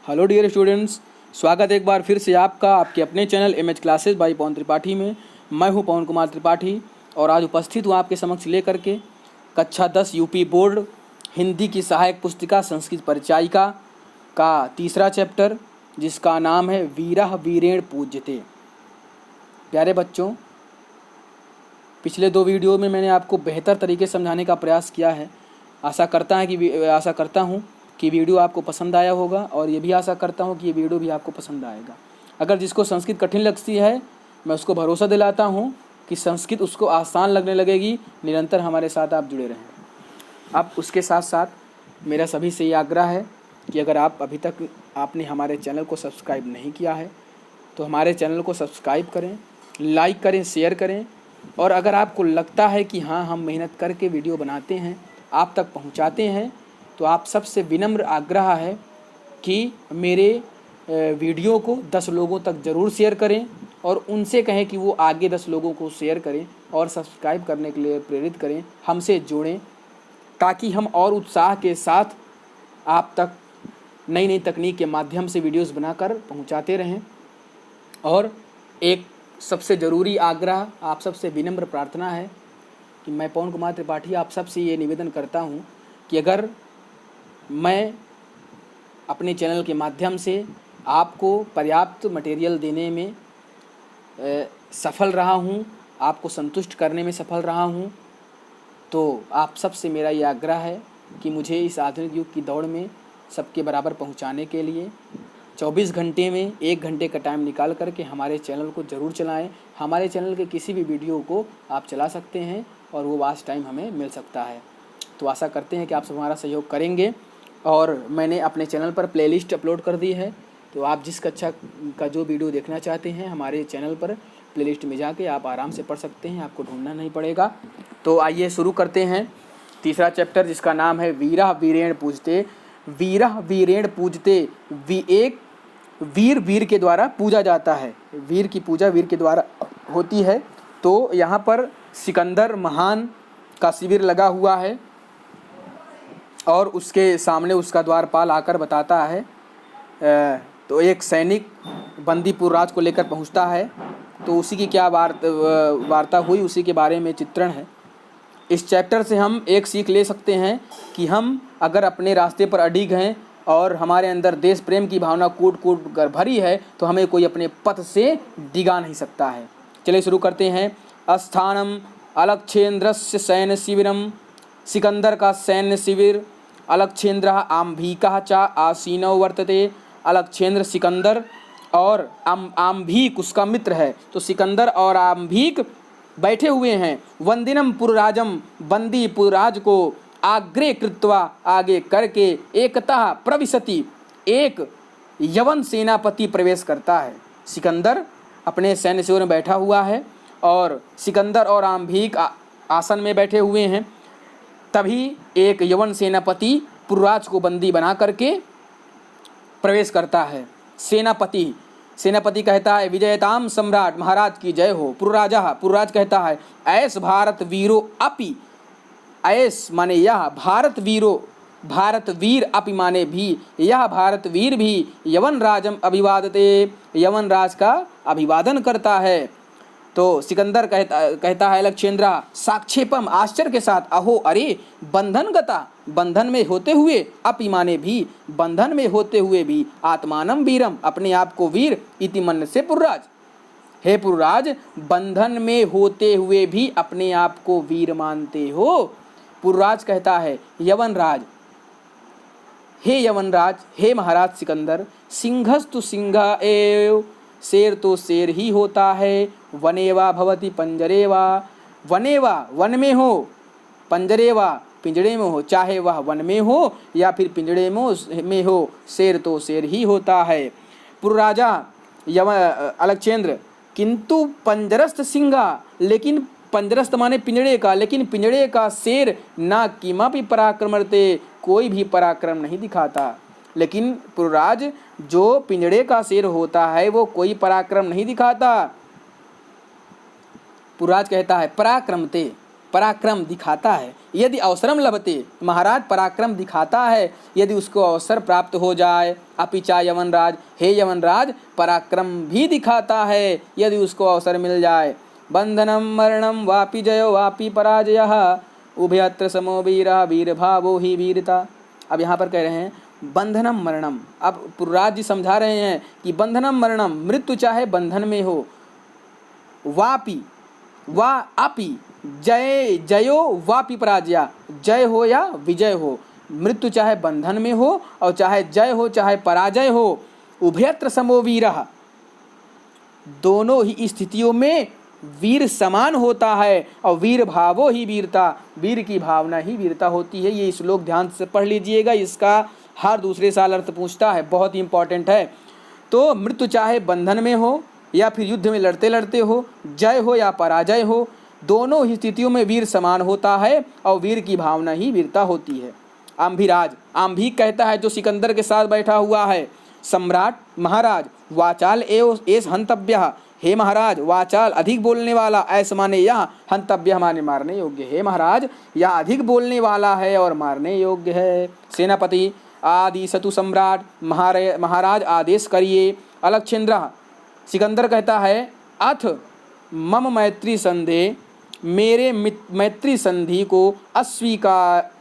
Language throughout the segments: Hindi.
हेलो डियर स्टूडेंट्स, स्वागत है एक बार फिर से आपका आपके अपने चैनल एमएच क्लासेस बाय पवन त्रिपाठी में। मैं हूं पवन कुमार त्रिपाठी और आज उपस्थित हूं आपके समक्ष लेकर के कक्षा 10 यूपी बोर्ड हिंदी की सहायक पुस्तिका संस्कृत परिचायिका का तीसरा चैप्टर, जिसका नाम है वीरः वीरेण पूज्यते। प्यारे बच्चों, पिछले 2 वीडियो में मैंने आपको बेहतर तरीके से समझाने का प्रयास किया है। आशा करता हूँ कि वीडियो आपको पसंद आया होगा और ये भी आशा करता हूँ कि ये वीडियो भी आपको पसंद आएगा। अगर जिसको संस्कृत कठिन लगती है, मैं उसको भरोसा दिलाता हूँ कि संस्कृत उसको आसान लगने लगेगी। निरंतर हमारे साथ आप जुड़े रहें। अब उसके साथ साथ मेरा सभी से ये आग्रह है कि अगर आप अभी तक आपने हमारे चैनल को सब्सक्राइब नहीं किया है तो हमारे चैनल को सब्सक्राइब करें, लाइक करें, शेयर करें। और अगर आपको लगता है कि हाँ, हम मेहनत करके वीडियो बनाते हैं, आप तक पहुँचाते हैं, तो आप सबसे विनम्र आग्रह है कि मेरे वीडियो को 10 लोगों तक ज़रूर शेयर करें और उनसे कहें कि वो आगे 10 लोगों को शेयर करें और सब्सक्राइब करने के लिए प्रेरित करें, हमसे जोड़ें, ताकि हम और उत्साह के साथ आप तक नई नई तकनीक के माध्यम से वीडियोस बनाकर पहुंचाते रहें। और एक सबसे ज़रूरी आग्रह, आप सबसे विनम्र प्रार्थना है कि मैं पवन कुमार त्रिपाठी आप सबसे ये निवेदन करता हूँ कि अगर मैं अपने चैनल के माध्यम से आपको पर्याप्त मटेरियल देने में सफल रहा हूँ, आपको संतुष्ट करने में सफल रहा हूँ, तो आप सबसे मेरा ये आग्रह है कि मुझे इस आधुनिक युग की दौड़ में सबके बराबर पहुँचाने के लिए 24 घंटे में 1 घंटे का टाइम निकाल करके हमारे चैनल को ज़रूर चलाएं। हमारे चैनल के किसी भी वीडियो को आप चला सकते हैं और वो वॉच टाइम हमें मिल सकता है। तो आशा करते हैं कि आप सब हमारा सहयोग करेंगे। और मैंने अपने चैनल पर प्लेलिस्ट अपलोड कर दी है, तो आप जिस कक्षा का जो वीडियो देखना चाहते हैं हमारे चैनल पर प्लेलिस्ट में जाके आप आराम से पढ़ सकते हैं, आपको ढूंढना नहीं पड़ेगा। तो आइए शुरू करते हैं तीसरा चैप्टर, जिसका नाम है वीरः वीरेण पूजते। वीरः वीरेण पूजते, एक वीर के द्वारा पूजा जाता है। वीर की पूजा वीर के द्वारा होती है। तो यहाँ पर सिकंदर महान का शिविर लगा हुआ है और उसके सामने उसका द्वारपाल आकर बताता है। तो एक सैनिक बंदीपुर राज को लेकर पहुंचता है, तो उसी की क्या वार्ता हुई, उसी के बारे में चित्रण है। इस चैप्टर से हम एक सीख ले सकते हैं कि हम अगर अपने रास्ते पर अडिग हैं और हमारे अंदर देश प्रेम की भावना कूट कूट कर भरी है, तो हमें कोई अपने पथ से डिगा नहीं सकता है। चलिए शुरू करते हैं। अस्थानम अलक्षेन्द्रस्य सैन्य शिविरम, सिकंदर का सैन्य शिविर। अलक्षेन्द्र आम्भीकः च आसीनो वर्तते। अलक्षेन्द्र सिकंदर और आम्भीक उसका मित्र है, तो सिकंदर और आम्भीक बैठे हुए हैं। वंदिनम पुरराजम, बंदी पुरराज को आग्रे कृत्वा आगे करके एकतः प्रविशति, एक यवन सेनापति प्रवेश करता है। सिकंदर अपने सैन्य शिविर में बैठा हुआ है और सिकंदर और आम्भीक आसन में बैठे हुए हैं। तभी एक यवन सेनापति पुरराज को बंदी बना करके प्रवेश करता है। सेनापति कहता है विजयताम सम्राट, महाराज की जय हो। पुरराज कहता है ऐस भारत वीरो अपि, ऐस माने यह, भारत वीर अपि माने भी, यह भारत वीर भी यवन राजम अभिवादते, यवन राज का अभिवादन करता है। तो सिकंदर कहता है अलक्षेन्द्र साक्षेपम, आश्चर्य के साथ, अहो अरे बंधन गता, बंधन में होते हुए, अपि माने भी, बंधन में होते हुए भी, आत्मानम वीरम, अपने आप को वीर, इति मन से पुरराज, हे पुरराज बंधन में होते हुए भी अपने आप को वीर मानते हो। पुरराज कहता है यवनराज, हे यवनराज, हे महाराज सिकंदर, सिंहस्तु सिंह एव, शेर तो शेर ही होता है। वनेवा भवति पंजरेवा, वनेवा वन में हो, पंजरेवा पिंजड़े में हो, चाहे वह वन में हो या फिर पिंजड़े में हो, शेर तो शेर ही होता है। पुरराजा अलक्षेन्द्र, किंतु पंजरस्त सिंहा, लेकिन पंजरस्त माने पिंजड़े का, लेकिन पिंजड़े का शेर ना किमपि पराक्रमते, कोई भी पराक्रम नहीं दिखाता। लेकिन पुरराज जो पिंजड़े का शेर होता है वो कोई पराक्रम नहीं दिखाता। पुरराज कहता है पराक्रम दिखाता है। यदि अवसरम लभते, महाराज पराक्रम दिखाता है यदि उसको अवसर प्राप्त हो जाए। अपिचा यवनराज, हे यवनराज पराक्रम भी दिखाता है यदि उसको अवसर मिल जाए। बंधनम मरणम वापि जयो वापि पराजयः उभयत्र समो वीरः वीरभावो ही वीरता। अब यहाँ पर कह रहे हैं बंधनम मरणम। अब पुरराज जी समझा रहे हैं कि बंधनम मरणम, मृत्यु चाहे बंधन में हो, वापि वा अपि जय जयो वापि पराजया, जय हो या विजय हो, मृत्यु चाहे बंधन में हो और चाहे जय हो चाहे पराजय हो। उभयत्र समो वीरः, दोनों ही स्थितियों में वीर समान होता है और वीर भावो ही वीरता, वीर की भावना ही वीरता होती है। ये श्लोक ध्यान से पढ़ लीजिएगा, इसका हर दूसरे साल अर्थ पूछता है, बहुत ही इंपॉर्टेंट है। तो मृत्यु चाहे बंधन में हो या फिर युद्ध में लड़ते लड़ते हो, जय हो या पराजय हो, दोनों ही स्थितियों में वीर समान होता है और वीर की भावना ही वीरता होती है। आम्भिराज, आम्भिक कहता है जो सिकंदर के साथ बैठा हुआ है, सम्राट महाराज वाचाल एव एस हंतव्य, हे महाराज वाचाल अधिक बोलने वाला, ऐसा माने यह, हंतव्य माने मारने योग्य, हे महाराज यह अधिक बोलने वाला है और मारने योग्य है। सेनापति आदि सतु सम्राट, महाराज आदेश करिए। अलक्षेंद्र, सिकंदर कहता है अथ मम मैत्री संधे, मेरे मैत्री संधि को अस्वीकार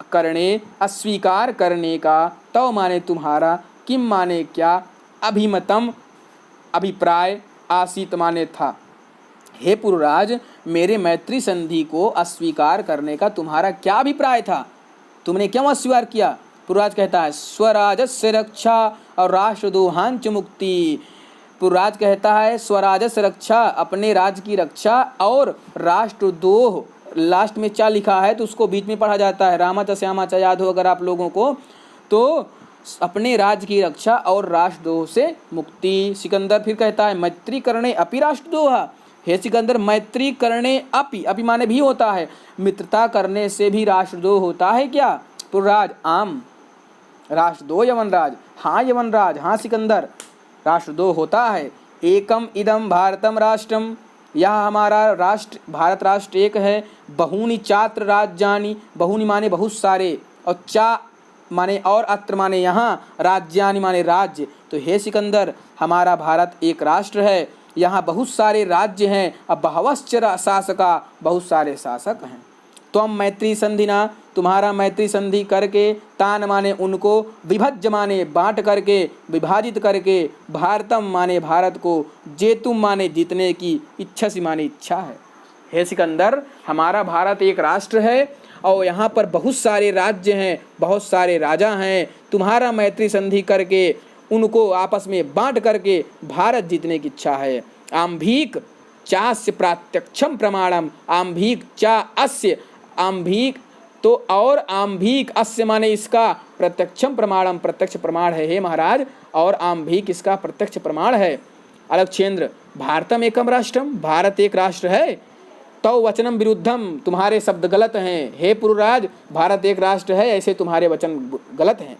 करने का, तव माने तुम्हारा, किम माने क्या, अभिमतम अभिप्राय, आसीत माने था। हे पुरराज, मेरे मैत्री संधि को अस्वीकार करने का तुम्हारा क्या अभिप्राय था, तुमने क्यों अस्वीकार किया। पुरराज कहता है स्वराजस्य रक्षा और राष्ट्रद्रोहांच मुक्ति। पुरराज कहता है स्वराजस्य रक्षा, अपने राज्य की रक्षा, और राष्ट्रद्रोह, लास्ट में क्या लिखा है तो उसको बीच में पढ़ा जाता है, रामा च श्यामा च, याद हो अगर आप लोगों को, तो अपने राज्य की रक्षा और राष्ट्रद्रोह से मुक्ति। सिकंदर फिर कहता है मैत्री करणे अपि राष्ट्रद्रोह, हे सिकंदर मैत्री करणे अपि, अपि माने भी होता है, मित्रता करने से भी राष्ट्रद्रोह होता है क्या। पुरराज आम राष्ट्रद्रोह यवनराज, हाँ यवनराज, हाँ सिकंदर राष्ट्रद्रोह होता है। एकम इदम भारतम राष्ट्रम, यह हमारा राष्ट्र भारत राष्ट्र एक है। बहुनी चात्र राज्यानि, बहुनी माने बहुत सारे, और चा माने और, अत्र माने यहाँ, राज्यानि माने राज्य। तो हे सिकंदर हमारा भारत एक राष्ट्र है, यहाँ बहुत सारे राज्य हैं, अब बहवश्च शासका, बहुत सारे शासक हैं। त्वम मैत्री संधिना, तुम्हारा मैत्री संधि करके, तान माने उनको, विभज्य माने बांट करके, विभाजित करके, भारतम माने भारत को, जेतुम माने जीतने की, इच्छा माने इच्छा है। हे सिकंदर हमारा भारत एक राष्ट्र है और यहाँ पर बहुत सारे राज्य हैं, बहुत सारे राजा हैं, तुम्हारा मैत्री संधि करके उनको आपस में बांट करके भारत जीतने की इच्छा है। आम्भीक चास्य प्रत्यक्षम प्रमाणम, आम्भीक चा अस्य, आम्भीक तो और आम्भीक, अस्य माने इसका, प्रत्यक्षम प्रमाणम प्रत्यक्ष प्रमाण है हे महाराज, और आम्भीक इसका प्रत्यक्ष प्रमाण है। अलक्षेंद्र, भारतम एकम राष्ट्रम, भारत एक राष्ट्र है। तो वचनम विरुद्धम, तुम्हारे शब्द गलत हैं हे पुरराज, भारत एक राष्ट्र है ऐसे तुम्हारे वचन गलत हैं।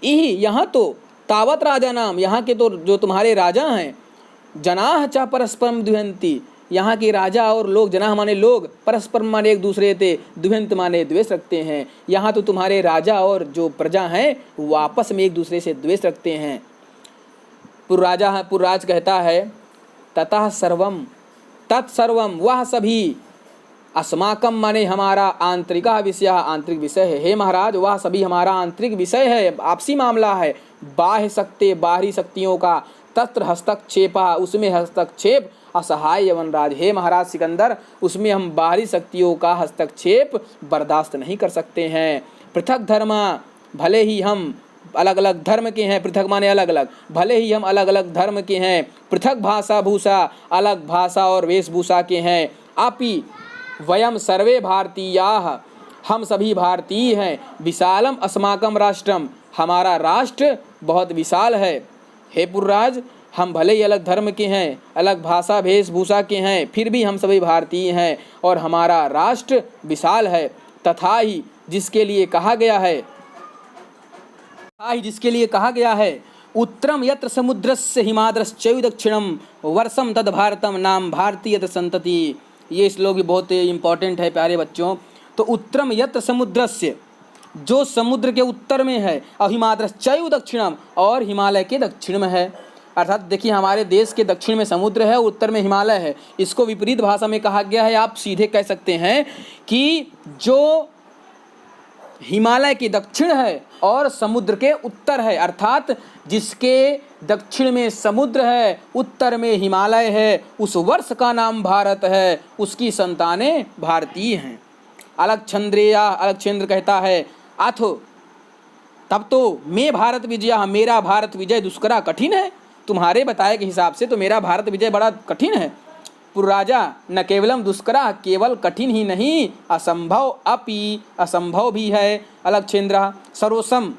यहाँ तो तावत राजा नाम, यहाँ के तो जो तुम्हारे राजा हैं, जनाह चा परस्परम द्विहंती, यहाँ के राजा और लोग, जनाह माने लोग, परस्पर माने एक दूसरे से, द्विहंत माने द्वेष रखते हैं। यहाँ तो तुम्हारे राजा और जो प्रजा हैं वो आपस में एक दूसरे से द्वेष रखते हैं। पुरराज कहता है ततः सर्वम, तत्सर्वम वह सभी, अस्माकम माने हमारा, आंतरिका विषय, आंतरिक विषय है हे महाराज, वह सभी हमारा आंतरिक विषय है, आपसी मामला है। बाह्य शक्ति, बाहरी शक्तियों का, तत्र हस्तक्षेपा, उसमें हस्तक्षेप, असहाय यवनराज, हे महाराज सिकंदर उसमें हम बाहरी शक्तियों का हस्तक्षेप बर्दाश्त नहीं कर सकते हैं। पृथक धर्म, भले ही हम अलग अलग धर्म के हैं, पृथक माने अलग अलग, भले ही हम अलग अलग धर्म के हैं, पृथक भाषा भूषा, अलग भाषा और वेशभूषा के हैं, अपि वयम सर्वे भारतीयाः, हम सभी भारतीय हैं। विशालम अस्माकम राष्ट्रम, हमारा राष्ट्र बहुत विशाल है। हे पुरराज, हम भले ही अलग धर्म के हैं, अलग भाषा वेशभूषा के हैं, फिर भी हम सभी भारतीय हैं और हमारा राष्ट्र विशाल है। तथा ही जिसके लिए कहा गया है, उत्तरम यत्र समुद्रस्य हिमाद्रश्चैव दक्षिणम वर्षम तद भारतम नाम भारतीय संतति। ये श्लोक भी बहुत इंपॉर्टेंट है प्यारे बच्चों। तो उत्तरम यत्र समुद्रस्य, जो समुद्र के उत्तर में है, और हिमाद्रश्चैव दक्षिणम, और हिमालय के दक्षिण में है। अर्थात देखिए हमारे देश के दक्षिण में समुद्र है, उत्तर में हिमालय है। इसको विपरीत भाषा में कहा गया है, आप सीधे कह सकते हैं कि जो हिमालय के दक्षिण है और समुद्र के उत्तर है, अर्थात जिसके दक्षिण में समुद्र है, उत्तर में हिमालय है, उस वर्ष का नाम भारत है, उसकी संतानें भारतीय हैं। अलक्षेंद्र कहता है अथो तब तो मैं भारत विजय, मेरा भारत विजय दुष्करा कठिन है। तुम्हारे बताए के हिसाब से तो मेरा भारत विजय बड़ा कठिन है। पुरराजा न केवलम दुष्करा, केवल कठिन ही नहीं असंभव अपि, असंभव भी है। अलक्षेंद्र सर्वसम,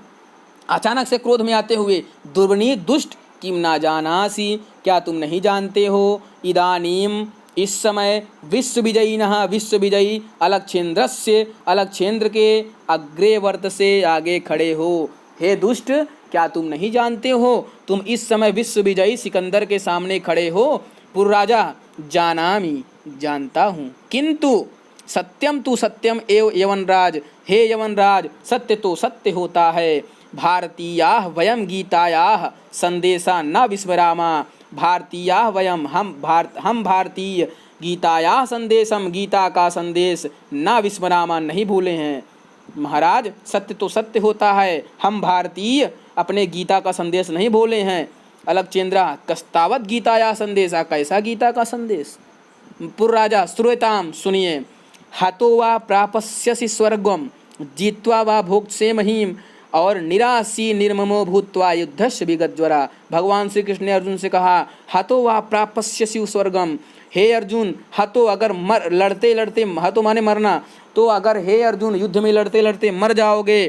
अचानक से क्रोध में आते हुए, दुर्वनीत दुष्ट किम ना जानासी, क्या तुम नहीं जानते हो, इदानीम इस समय विश्व विजयिनः, विश्व विजयी अलक्षेंद्रस्य, अलक्षेंद्र के अग्रेवर्त से आगे खड़े हो। हे दुष्ट, क्या तुम नहीं जानते हो, तुम इस समय विश्व विजयी सिकंदर के सामने खड़े हो। पुरराजा जानामि, जानता हूँ, किंतु सत्यम तु सत्यम एव यवनराज, हे यवनराज सत्य तो सत्य होता है। भारतीयाः वयम गीतायाः संदेशा न विस्मरामा, भारतीयाः वयम, हम भारतीय गीतायाः संदेशम, गीता का संदेश न विस्मरामा, नहीं भूले हैं। महाराज सत्य तो सत्य होता है, हम भारतीय अपने गीता का संदेश नहीं भूले हैं। अलक्षेंद्र कस्तावत गीताया संदेशा, कैसा गीता का संदेश। पुरराजा श्रूयताम, सुनिए। हतो वा प्रापस्यसि स्वर्गम, जीत्वा वा भोक्ष्ये महीम, और निराशी निर्ममो भूत्वा युद्धस्य विगतज्वरा। भगवान श्री कृष्ण ने अर्जुन से कहा, हतो वा प्रापस्यसि स्वर्गम, हे अर्जुन, हतो अगर लड़ते लड़ते, हतो माने मरना, तो अगर हे अर्जुन युद्ध में लड़ते लड़ते मर जाओगे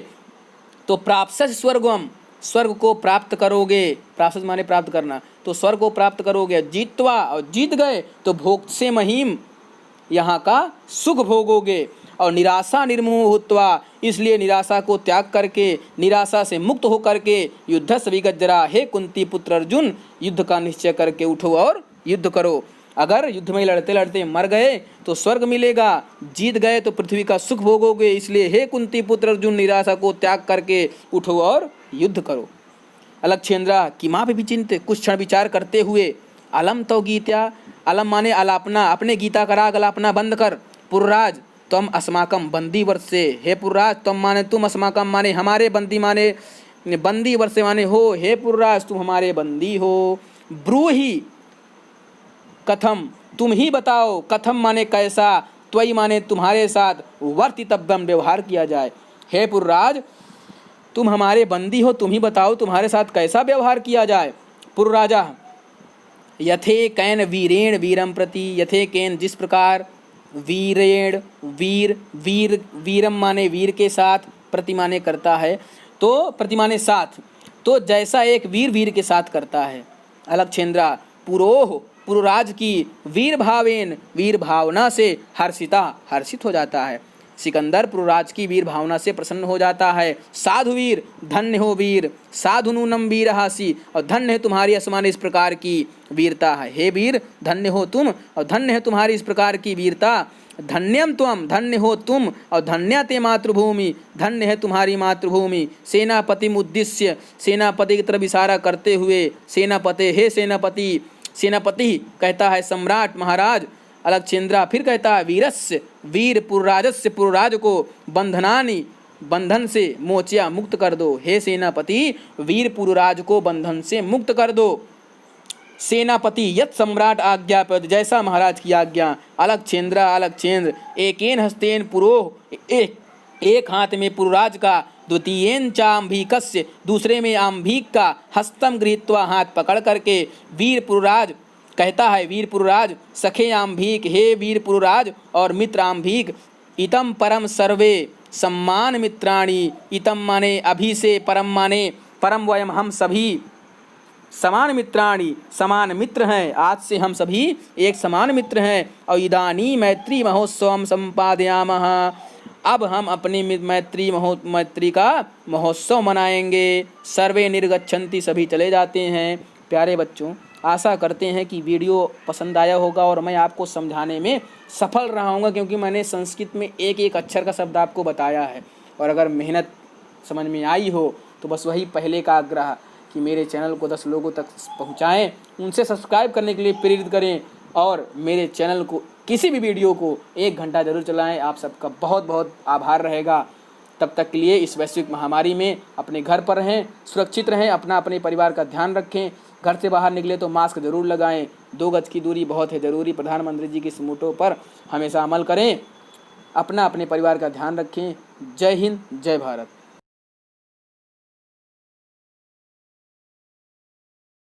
तो प्राप्स्यसि स्वर्गम, स्वर्ग को प्राप्त करोगे। प्राप्त माने प्राप्त करना, तो स्वर्ग को प्राप्त करोगे। जीतवा, और जीत गए तो भोक्ष्ये महीम, यहाँ का सुख भोगोगे। और निराशा निर्मोह भूत्वा, इसलिए निराशा को त्याग करके, निराशा से मुक्त होकर के युद्धस्य विगतज्वरा, हे कुंती पुत्र अर्जुन, युद्ध का निश्चय करके उठो और युद्ध करो। अगर युद्ध में लड़ते लड़ते मर गए तो स्वर्ग मिलेगा, जीत गए तो पृथ्वी का सुख भोगोगे। इसलिए हे कुंती पुत्र अर्जुन, निराशा को त्याग करके उठो और युद्ध करो। अलक्षेंद्र किमा भी विचिंत, कुछ क्षण विचार करते हुए, अलम तो गीत्या, अलम माने अलापना, अपने गीता का राग अलापना बंद कर। पुरराज तम अस्माकम बंदी वर्ष से, हे पुरराज तुम माने तुम, अस्माकम माने हमारे, बंदी माने बंदी वर्ष माने हो, हे पुरराज तुम हमारे बंदी हो। ब्रूहि कथम, तुम ही बताओ, कथम माने कैसा, त्वयि माने तुम्हारे साथ, वर्तितव्यम व्यवहार किया जाए। हे पुरराज तुम हमारे बंदी हो, तुम ही बताओ तुम्हारे साथ कैसा व्यवहार किया जाए। पुरराजा यथे कैन वीरेण वीरम प्रति, यथे कैन जिस प्रकार, वीरेण वीर, वीरम माने वीर के साथ, प्रति माने करता है, तो प्रति माने साथ, तो जैसा एक वीर वीर के साथ करता है। अलक्षेंद्र पुरोह, पुरराज की वीर भावेन, वीर भावना से हर्षित हो जाता है। सिकंदर पुरराज की वीर भावना से प्रसन्न हो जाता है। साधु वीर, धन्य हो वीर, साधु नूनम वीर हासी, और धन्य है तुम्हारी असमान इस प्रकार की वीरता है। हे वीर धन्य हो तुम, और धन्य है तुम्हारी इस प्रकार की वीरता। धन्यम त्वम, धन्य हो तुम, और धन्या ते मातृभूमि, धन्य है तुम्हारी मातृभूमि। सेनापति उद्देश्य, सेनापति की तरफ इशारा करते हुए, सेनापति, हे सेनापति, सेनापति कहता है सम्राट महाराज। अलक्षेंद्र फिर कहता है वीरस्य, वीर पुरराजस्य, पुरराज को बंधनानि, बंधन से मोचिया मुक्त कर दो। हे सेनापति, वीर पुरराज को बंधन से मुक्त कर दो। सेनापति यत् सम्राट आज्ञापद, जैसा महाराज की आज्ञा। अलक्षेंद्र एकेन हस्तेन पुरोह, एक हाथ में पुरराज का, द्वितीयेन चाम्भीकस्य, दूसरे में आम्भीक का, हस्तम गृहीत्वा हाथ पकड़ करके, वीर पुरराज कहता है, वीर पुरराज सखे आम्भीक, हे वीर पुरराज और मित्र आम्भीक, इतम परम सर्वे सम्मान मित्राणी, इतम माने अभी से, परम माने परम, वयम हम सभी, समान मित्राणी समान मित्र हैं, आज से हम सभी एक समान मित्र हैं। और इदानी मैत्री महोत्सव संपादयामः, अब हम अपनी मैत्री का महोत्सव मनाएंगे। सर्वे निर्गच्छन्ति, सभी चले जाते हैं। प्यारे बच्चों, आशा करते हैं कि वीडियो पसंद आया होगा और मैं आपको समझाने में सफल रहा हूँगा, क्योंकि मैंने संस्कृत में एक एक अक्षर का शब्द आपको बताया है। और अगर मेहनत समझ में आई हो तो बस वही पहले का आग्रह कि मेरे चैनल को 10 लोगों तक पहुँचाएँ, उनसे सब्सक्राइब करने के लिए प्रेरित करें और मेरे चैनल को किसी भी वीडियो को 1 घंटा ज़रूर चलाएँ। आप सबका बहुत बहुत आभार रहेगा। तब तक के लिए इस वैश्विक महामारी में अपने घर पर रहें, सुरक्षित रहें, अपने परिवार का ध्यान रखें। घर से बाहर निकले तो मास्क जरूर लगाएं, 2 गज की दूरी बहुत है ज़रूरी। प्रधानमंत्री जी की स्मूटों पर हमेशा अमल करें, अपने परिवार का ध्यान रखें। जय हिंद, जय भारत।